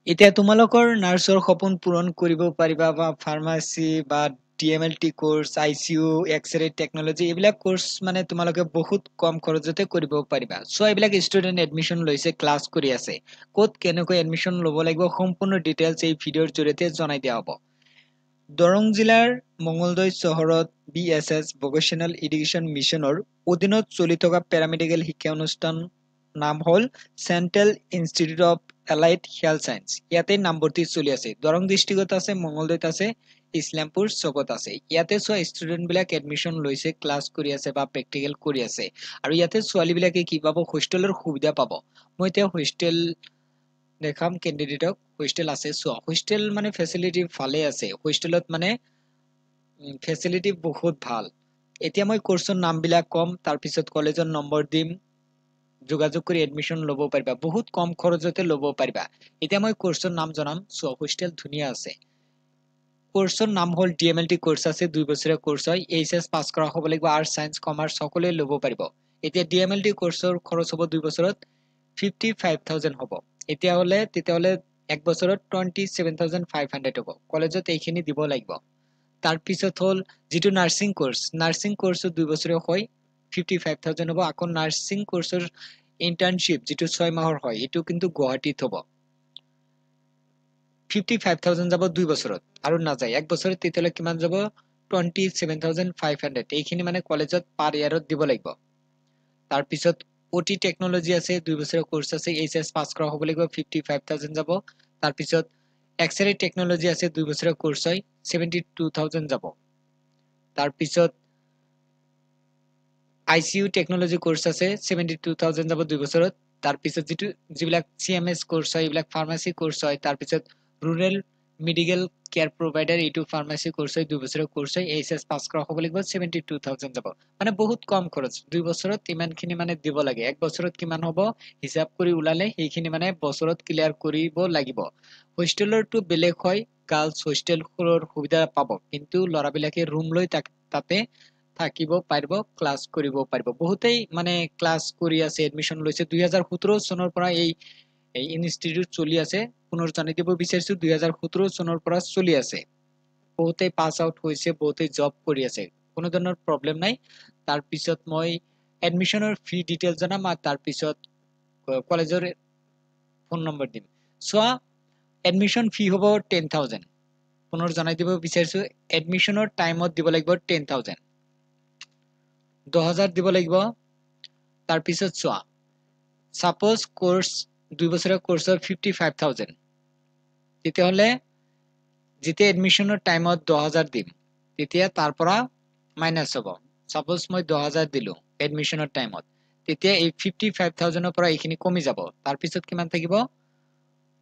এতিয়া তোমালোকৰ নাৰ্ছৰ সপোন পূৰণ কৰিব পাৰিবা বা ফাৰ্মাচী বা DMLT course ICU x-ray technology এইবিলাক কোৰ্স মানে তোমালোকে বহুত কম খৰচতে কৰিব পাৰিবা সো এইবিলাক ষ্টুডেন্ট এডমিশন লৈছে ক্লাছ কৰি আছে ক'ত কেনেকৈ এডমিশন ল'ব লাগিব সম্পূৰ্ণ ডিটেইলছ এই ভিডিঅৰ জৰিয়তে জনাই দিয়া হ'ব দৰং জিলাৰ মঙ্গলদৈ চহৰত বিএসএস ভোকেশনাল এডুকেশন মিশনৰ অধীনত চলি থকা পেৰামেডিকেল শিক্ষা অনুষ্ঠান নাম হল central institute of allied health science ইয়াতে নামভৰ্তি চলি আছে দৰং ডিস্ট্ৰিক্টত আছে মঙ্গলদৈত আছে ইছলামপুৰ চকত আছে ইয়াতে সো ষ্টুডেন্ট বিলাক এডমিশন লৈছে ক্লাছ কৰি আছে বা প্ৰেক্টিকেল কৰি আছে আৰু ইয়াতে ছোৱালী বিলাকে কি পাব হোষ্টেলৰ সুবিধা পাব মই এতিয়া হোষ্টেল দেখাম ক্যান্ডিডেটক হোষ্টেল আছে সো হোষ্টেল মানে ফেসিলিটি ভালে আছে হোষ্টেলত মানে ফেসিলিটি বহুত ভাল এতিয়া মই কোৰ্সৰ নামবিলাক কম তাৰ পিছত কলেজৰ নম্বৰ দিম যোগাযোগ কৰি এডমিশন ল'ব পাৰিবা বহুত কম খৰচতে ল'ব পাৰিবা এতিয়া মই কোৰ্সৰ নাম জনাম সো হোষ্টেল ধুনিয়া আছে কোৰ্সৰ নাম হল ডিএমএলটি কোৰ্স আছে 2 বছৰীয়া কোৰ্স হয় এইচএস পাস কৰা হ'ব লাগিব আৰ্টস সায়েন্স কমাৰ্চ সকলোৱে ল'ব পাৰিব এতিয়া ডিএমএলটি কোৰ্সৰ খৰচ হ'ব 2 বছৰত 55000 হ'ব এতিয়া হলে তেতিয়াহলে এক বছৰত 27500 হ'ব কলেজত এইখিনি দিব লাগিব তাৰ পিছত হল যেটো নাৰ্সিং কোৰ্স 2 বছৰীয়া হয় 55000 হ'ব আকৌ নাৰ্সিং কোৰ্সৰ ইন্টাৰ্নশিপ যেটো 6 মাহৰ হয় এটো কিন্তু গুৱাহাটীত হ'ব 55000 যাব 2 বছৰত আৰু না যায় এক বছৰত তেতিয়ালে কিমান যাব 27500 এইখিনি মানে কলেজত পাৰ ইয়াৰত দিব লাগিব তাৰ পিছত ওটি টেকনলজি আছে 2 বছৰীয়া কোৰ্স আছে এইচএস পাস কৰা হ'ব লাগিব 55000 যাব তাৰ পিছত এক্সৰে টেকনলজি আছে 2 বছৰীয়া কোৰ্স হয় 72000 যাব তাৰ পিছত আইসিইউ টেকনলজি কোৰ্স আছে 72000 যাব 2 বছৰত তাৰ পিছত যেটো যিবিলাক সিএমএস কোৰ্স হয় এইবিলাক ফাৰ্মাসী কোৰ্স হয় তাৰ পিছত ৰুৰেল মেডিকেল কেয়াৰ প্ৰভাইডাৰ এটো ফাৰ্মাসী কোৰ্স হয় 2 বছৰীয়া কোৰ্স হয় এইচএস পাস কৰা হ'ব লাগিব 72000 যাব মানে বহুত কম খৰচ 2 বছৰত ইমানখিনি মানে দিব লাগে এক বছৰত কিমান হ'ব হিসাব কৰি উলালে সেইখিনি মানে বছৰত ক্লিয়াৰ কৰিব লাগিব হোষ্টেলৰটো বেলেগ হয় গাৰ্লছ হোষ্টেলৰ সুবিধা পাব কিন্তু লৰাবিলাকে ৰুম লৈ তাতে থাকিব পাৰিব ক্লাছ কৰিব পাৰিব বহুতেই মানে ক্লাছ কৰি আছে এডমিশন লৈছে 2017 চনৰ পৰা এই ইনষ্টিটিউট চলি আছে পুনৰ জানি দিব বিচাৰিছো 2017 চনৰ পৰা চলি আছে বহুতেই পাস আউট হৈছে বহুতেই জব কৰি আছে কোনো ধৰণৰ প্ৰবলেম নাই তাৰ পিছত মই এডমিশনৰ ফি ডিটেইলছ জনাম আৰু তাৰ পিছত কলেজৰ ফোন নম্বৰ দিম সো এডমিশন ফি হ'ব 10000 পুনৰ জানাই দিব বিচাৰিছো এডমিশনৰ টাইমত দিব লাগিব 10000 10000 দিব লাগিব তাৰ পিছত সোৱা সাপোজ কোৰ্স 2 বছৰীয়া কোৰ্সৰ 55000 তেতিয়া হলে যেতিয়া এডমিশনৰ টাইমত 10000 দিম তেতিয়া তাৰ পৰা মাইনাস হ'ব সাপোজ মই 10000 দিলো এডমিশনৰ টাইমত তেতিয়া এই 55000 ৰ পৰা এইখিনি কমি যাব তাৰ পিছত কিমান থাকিব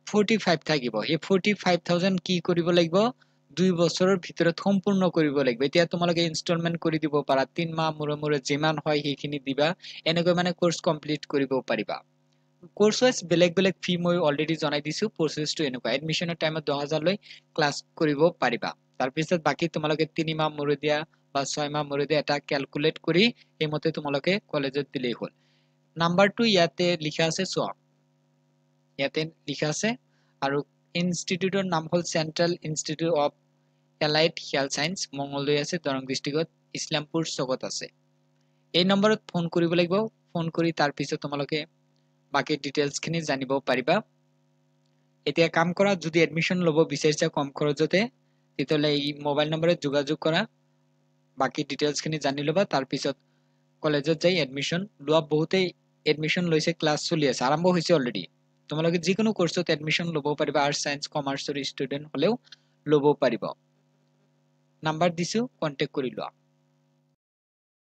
45 থাকিব এই 45000 কি কৰিব লাগিব 2 বছৰৰ ভিতৰত সম্পূৰ্ণ কৰিব লাগিব এতিয়া তোমালোকে ইনষ্টলমেন্ট কৰি দিব পাৰা 3 মাহ মুৰে যিমান হয় সেইখিনি দিবা এনেকৈ মানে কোৰ্স কমপ্লিট কৰিব পাৰিবা কোৰ্স ওয়াইজ বেলেগ বেলেগ ফি মই অলৰেডি জনাই দিছো প্ৰসেসটো এনেকুৱা এডমিশনৰ টাইমত 10000 লৈ ক্লাছ কৰিব পাৰিবা তাৰ পিছত বাকি তোমালোকে 3 মাহ মুৰে দিয়া বা 6 মাহ মুৰে দিয়া এটা ক্যালকুলেট কৰি এইমতে তোমালোকে কলেজত দিলেই হ'ল নাম্বাৰটো ইয়াতে লিখা আছে সোৱা ইয়াতে লিখা আছে আৰু ইনষ্টিটিউটৰ নাম হল central institute of allied health science Mangaldai আছে দৰং ডিস্ট্ৰিক্টত ইছলামপুৰ চকত আছে এই নম্বৰত ফোন কৰিব লাগিব ফোন কৰি তাৰ পিছত তোমালোকে বাকি ডিটেইলছ খিনি জানিব পাৰিবা এতিয়া কাম কৰা যদি এডমিশন ল'ব বিচাৰিছা কম খৰচতে তেতিয়ালে এই মোবাইল নম্বৰত যোগাযোগ কৰা বাকি ডিটেইলছ খিনি জানি লবা তাৰ পিছত কলেজত যাই এডমিশন লোৱা বহুতেই এডমিশন লৈছে ক্লাছ চলি আছে আৰম্ভ হৈছে অলৰেডি তোমালোকে যিকোনো কোৰ্সত এডমিশন ল'ব পাৰিবা আৰ্টস সায়েন্স কমাৰ্চৰ ষ্টুডেন্ট হলেও ল'ব পাৰিব নাম্বাৰ দিছো কন্টাক্ট কৰি লোৱা